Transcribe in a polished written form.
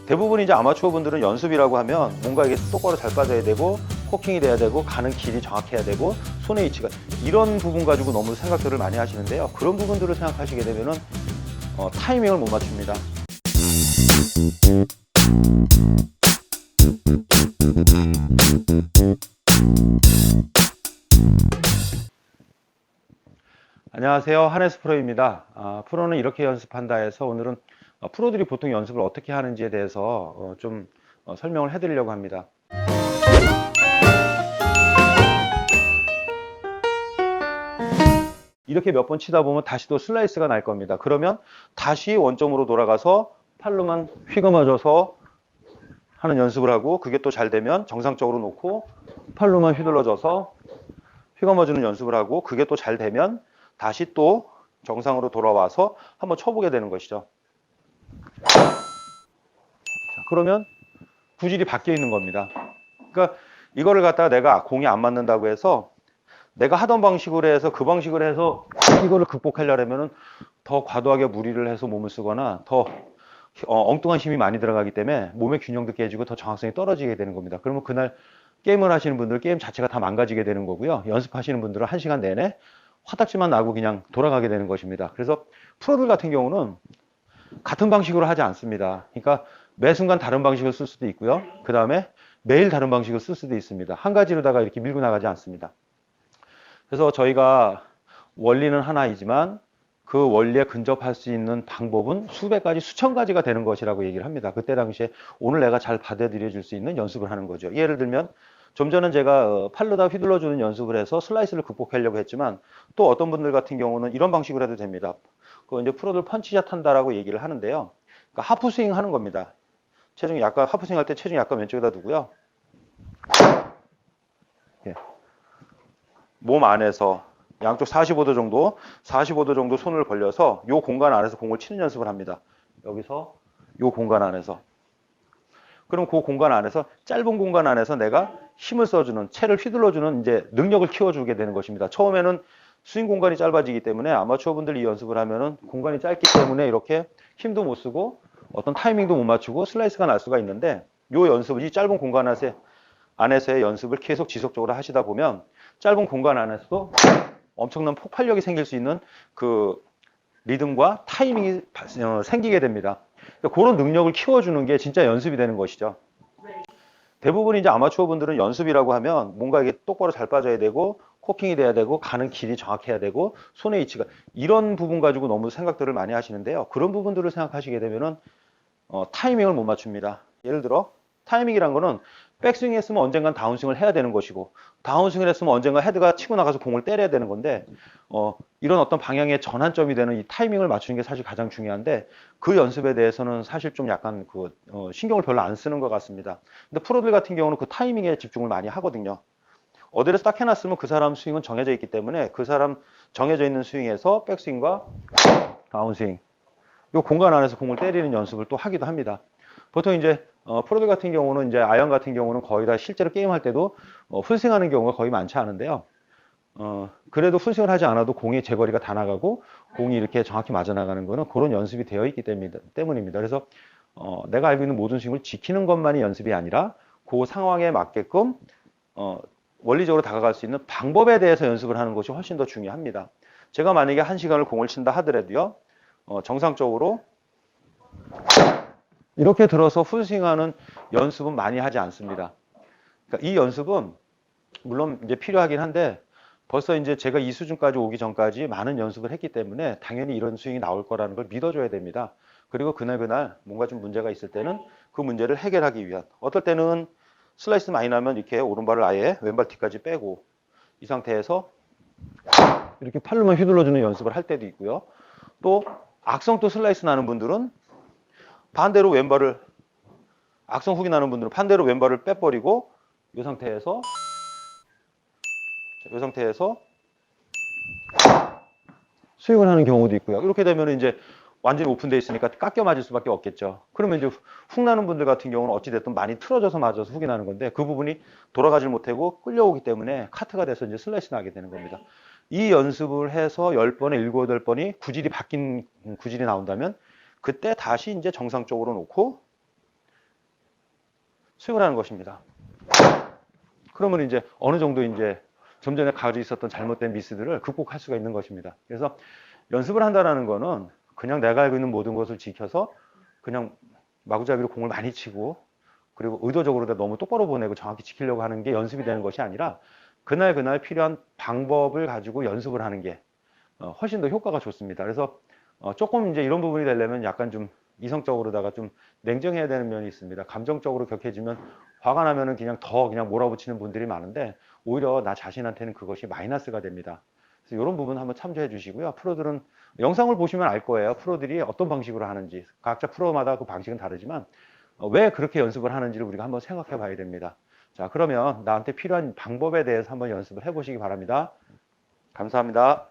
대부분 이제 아마추어 분들은 연습이라고 하면 뭔가 이게 똑바로 잘 빠져야 되고 코킹이 돼야 되고 가는 길이 정확해야 되고 손의 위치가 이런 부분 가지고 너무 생각들을 많이 하시는데요. 그런 부분들을 생각하시게 되면은 타이밍을 못 맞춥니다. 안녕하세요, 한혜스 프로입니다. 프로는 이렇게 연습한다 해서 오늘은 프로들이 보통 연습을 어떻게 하는지에 대해서 좀 설명을 해드리려고 합니다. 이렇게 몇 번 치다 보면 다시 또 슬라이스가 날 겁니다. 그러면 다시 원점으로 돌아가서 팔로만 휘감아줘서 하는 연습을 하고, 그게 또 잘 되면 정상적으로 놓고 팔로만 휘둘러줘서 휘감아주는 연습을 하고, 그게 또 잘 되면 다시 또 정상으로 돌아와서 한번 쳐보게 되는 것이죠. 자, 그러면 구질이 바뀌어 있는 겁니다. 그러니까 이거를 갖다가 내가 공이 안 맞는다고 해서 내가 하던 방식으로 해서 그 방식으로 해서 이거를 극복하려면은 더 과도하게 무리를 해서 몸을 쓰거나 더 엉뚱한 힘이 많이 들어가기 때문에 몸의 균형도 깨지고 더 정확성이 떨어지게 되는 겁니다. 그러면 그날 게임을 하시는 분들 게임 자체가 다 망가지게 되는 거고요. 연습하시는 분들은 1시간 내내 화딱지만 나고 그냥 돌아가게 되는 것입니다. 그래서 프로들 같은 경우는 같은 방식으로 하지 않습니다. 그러니까 매 순간 다른 방식을 쓸 수도 있고요. 그 다음에 매일 다른 방식을 쓸 수도 있습니다. 한 가지로다가 이렇게 밀고 나가지 않습니다. 그래서 저희가 원리는 하나이지만 그 원리에 근접할 수 있는 방법은 수백 가지, 수천 가지가 되는 것이라고 얘기를 합니다. 그때 당시에 오늘 내가 잘 받아들여 줄 수 있는 연습을 하는 거죠. 예를 들면 좀 전에 제가 팔로다 휘둘러주는 연습을 해서 슬라이스를 극복하려고 했지만, 또 어떤 분들 같은 경우는 이런 방식으로 해도 됩니다. 그 이제 프로들 펀치샷 한다라고 얘기를 하는데요. 그러니까 하프 스윙 하는 겁니다. 체중이 약간 하프 스윙 할 때 체중이 약간 왼쪽에다 두고요. 예. 몸 안에서 양쪽 45도 정도 손을 벌려서 이 공간 안에서 공을 치는 연습을 합니다. 여기서 이 공간 안에서. 그럼 그 공간 안에서, 짧은 공간 안에서 내가 힘을 써주는, 채를 휘둘러주는 이제 능력을 키워주게 되는 것입니다. 처음에는 스윙 공간이 짧아지기 때문에 아마추어 분들이 이 연습을 하면은 공간이 짧기 때문에 이렇게 힘도 못 쓰고 어떤 타이밍도 못 맞추고 슬라이스가 날 수가 있는데, 이 연습을 이 짧은 공간 안에서의 연습을 계속 지속적으로 하시다 보면 짧은 공간 안에서도 엄청난 폭발력이 생길 수 있는 그 리듬과 타이밍이 생기게 됩니다. 그런 능력을 키워주는 게 진짜 연습이 되는 것이죠. 대부분 이제 아마추어 분들은 연습이라고 하면 뭔가 이게 똑바로 잘 빠져야 되고 코킹이 돼야 되고 가는 길이 정확해야 되고 손의 위치가, 이런 부분 가지고 너무 생각들을 많이 하시는데요. 그런 부분들을 생각하시게 되면은 타이밍을 못 맞춥니다. 예를 들어 타이밍이란 거는 백스윙 했으면 언젠간 다운스윙을 해야 되는 것이고, 다운스윙을 했으면 언젠가 헤드가 치고 나가서 공을 때려야 되는 건데, 이런 어떤 방향의 전환점이 되는 이 타이밍을 맞추는 게 사실 가장 중요한데, 그 연습에 대해서는 사실 좀 약간 신경을 별로 안 쓰는 것 같습니다. 근데 프로들 같은 경우는 그 타이밍에 집중을 많이 하거든요. 어디에서 딱 해놨으면 그 사람 스윙은 정해져 있기 때문에 그 사람 정해져 있는 스윙에서 백스윙과 다운스윙, 이 공간 안에서 공을 때리는 연습을 또 하기도 합니다. 보통 이제 프로들 같은 경우는 이제 아이언 같은 경우는 거의 다 실제로 게임할 때도 풀스윙하는 경우가 거의 많지 않은데요. 그래도 풀스윙을 하지 않아도 공의 제거리가 다 나가고 공이 이렇게 정확히 맞아 나가는 거는 그런 연습이 되어 있기 때문입니다. 그래서 내가 알고 있는 모든 스윙을 지키는 것만이 연습이 아니라 그 상황에 맞게끔 원리적으로 다가갈 수 있는 방법에 대해서 연습을 하는 것이 훨씬 더 중요합니다. 제가 만약에 1시간을 공을 친다 하더라도요, 정상적으로 이렇게 들어서 풀스윙하는 연습은 많이 하지 않습니다. 그러니까 이 연습은 물론 이제 필요하긴 한데, 벌써 이제 제가 이 수준까지 오기 전까지 많은 연습을 했기 때문에 당연히 이런 스윙이 나올 거라는 걸 믿어줘야 됩니다. 그리고 그날 뭔가 좀 문제가 있을 때는 그 문제를 해결하기 위한, 어떨 때는 슬라이스 많이 나면 이렇게 오른발을 아예 왼발 뒤까지 빼고 이 상태에서 이렇게 팔로만 휘둘러주는 연습을 할 때도 있고요. 또 악성 또 슬라이스 나는 분들은 반대로 왼발을, 악성 훅이 나는 분들은 반대로 왼발을 빼버리고 이 상태에서 스윙을 하는 경우도 있고요. 이렇게 되면 이제 완전히 오픈되어 있으니까 깎여 맞을 수밖에 없겠죠. 그러면 이제 훅 나는 분들 같은 경우는 어찌됐든 많이 틀어져서 맞아서 훅이 나는 건데, 그 부분이 돌아가질 못하고 끌려오기 때문에 카트가 돼서 이제 슬래시 나게 되는 겁니다. 이 연습을 해서 10번에 7, 8번이 구질이 바뀐 구질이 나온다면 그때 다시 이제 정상적으로 놓고 스윙을 하는 것입니다. 그러면 이제 어느 정도 이제 좀 전에 가지고 있었던 잘못된 미스들을 극복할 수가 있는 것입니다. 그래서 연습을 한다는 거는 그냥 내가 알고 있는 모든 것을 지켜서 그냥 마구잡이로 공을 많이 치고 그리고 의도적으로 너무 똑바로 보내고 정확히 지키려고 하는 게 연습이 되는 것이 아니라 그날 필요한 방법을 가지고 연습을 하는 게 훨씬 더 효과가 좋습니다. 그래서 조금 이제 이런 부분이 되려면 약간 좀 이성적으로다가 좀 냉정해야 되는 면이 있습니다. 감정적으로 격해지면 화가 나면은 그냥 몰아붙이는 분들이 많은데 오히려 나 자신한테는 그것이 마이너스가 됩니다. 그래서 이런 부분 한번 참조해 주시고요. 프로들은 영상을 보시면 알 거예요. 프로들이 어떤 방식으로 하는지. 각자 프로마다 그 방식은 다르지만 왜 그렇게 연습을 하는지를 우리가 한번 생각해 봐야 됩니다. 자, 그러면 나한테 필요한 방법에 대해서 한번 연습을 해 보시기 바랍니다. 감사합니다.